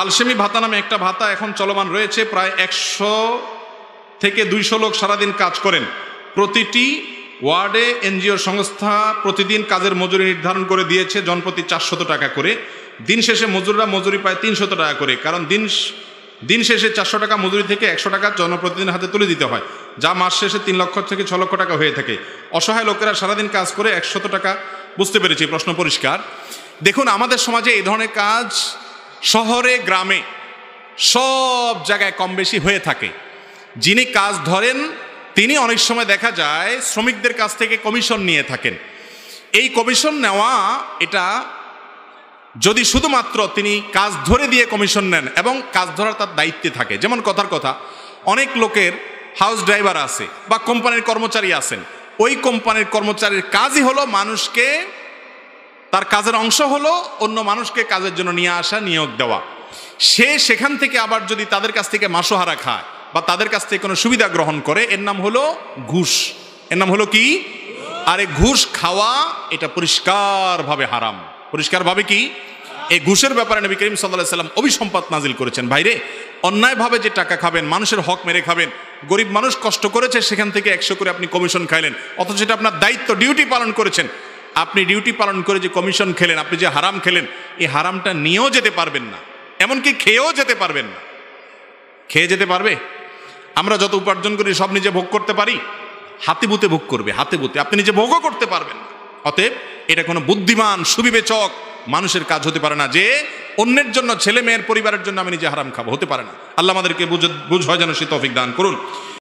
আলসেমি ভাতা নামে একটা ভাতা এখন চলমান রয়েছে। প্রায় 100 থেকে 200 লোক সারাদিন কাজ করেন। প্রতিটি ওয়ার্ডে এনজিও সংস্থা প্রতিদিন কাজের মজুরি নির্ধারণ করে দিয়েছে জনপ্রতি 400 টাকা করে। দিন শেষে মজুররা মজুরি পায় 300 টাকা করে, কারণ দিন শেষে 400 টাকা মজুরি থেকে 100 টাকা জনপ্রতিদিন হাতে তুলে দিতে হয়, যা মাস শেষে 3 লক্ষ থেকে 6 লক্ষ টাকা হয়ে থাকে। অসহায় লোকেরা সারাদিন কাজ করে 100 টাকা। বুঝতে পেরেছি, প্রশ্ন পরিষ্কার। দেখুন, আমাদের সমাজে এই ধরনের কাজ শহরে গ্রামে সব জায়গায় কম বেশি হয়ে থাকে। যিনি কাজ ধরেন তিনি অনেক সময় দেখা যায় শ্রমিকদের কাছ থেকে কমিশন নিয়ে থাকেন। এই কমিশন নেওয়া, এটা যদি শুধুমাত্র তিনি কাজ ধরে দিয়ে কমিশন নেন এবং কাজ ধরার তার দায়িত্বে থাকে, যেমন কথার কথা অনেক লোকের হাউস ড্রাইভার আছে বা কোম্পানির কর্মচারী আছেন, ওই কোম্পানির কর্মচারীর কাজই হলো মানুষকে, তার কাজের অংশ হলো অন্য মানুষকে কাজের জন্য নিয়ে আসা, নিয়োগ দেওয়া। সে সেখান থেকে আবার যদি তাদের কাছ থেকে মাসোহারা খায় বা তাদের কাছ থেকে কোনো সুবিধা গ্রহণ করে, এর নাম হলো ঘুষ। এর নাম হলো কি? আরে ঘুষ খাওয়া এটা পরিষ্কারভাবে হারাম। পরিষ্কারভাবে কি? এই ঘুষের ব্যাপারে নবী করিম সাল্লাল্লাহু আলাইহি ওয়াসাল্লাম অভিসম্পাত নাজিল করেছেন। ভাইরে, অন্যায়ভাবে যে টাকা খাবেন, মানুষের হক মেরে খাবেন, গরিব মানুষ কষ্ট করেছে সেখান থেকে 100 করে আপনি কমিশন খাইলেন, অথচ এটা আপনার দায়িত্ব, ডিউটি পালন করেছেন। আপনি ডিউটি পালন করে যে কমিশন খেলেন, আপনি যে হারাম খেলেন, এই হারামটা নিয়েও যেতে পারবেন না, এমনকি খেয়েও যেতে পারবেন না। খেয়ে যেতে পারবে? আমরা যত উপার্জন করি সব নিজে ভোগ করতে পারি? হাতে বুতে ভোগ করবে, হাতে বুতে। আপনি নিজে ভোগও করতে পারবেন না। অতএব এটা কোনো বুদ্ধিমান সুবিবেচক মানুষের কাজ হতে পারে না যে অন্যের জন্য, ছেলে মেয়ের পরিবারের জন্য আমি নিজে হারাম খাবো, হতে পারে না। আল্লাহ আমাদেরকে বুঝ হয় যেন সে তৌফিক দান করুন।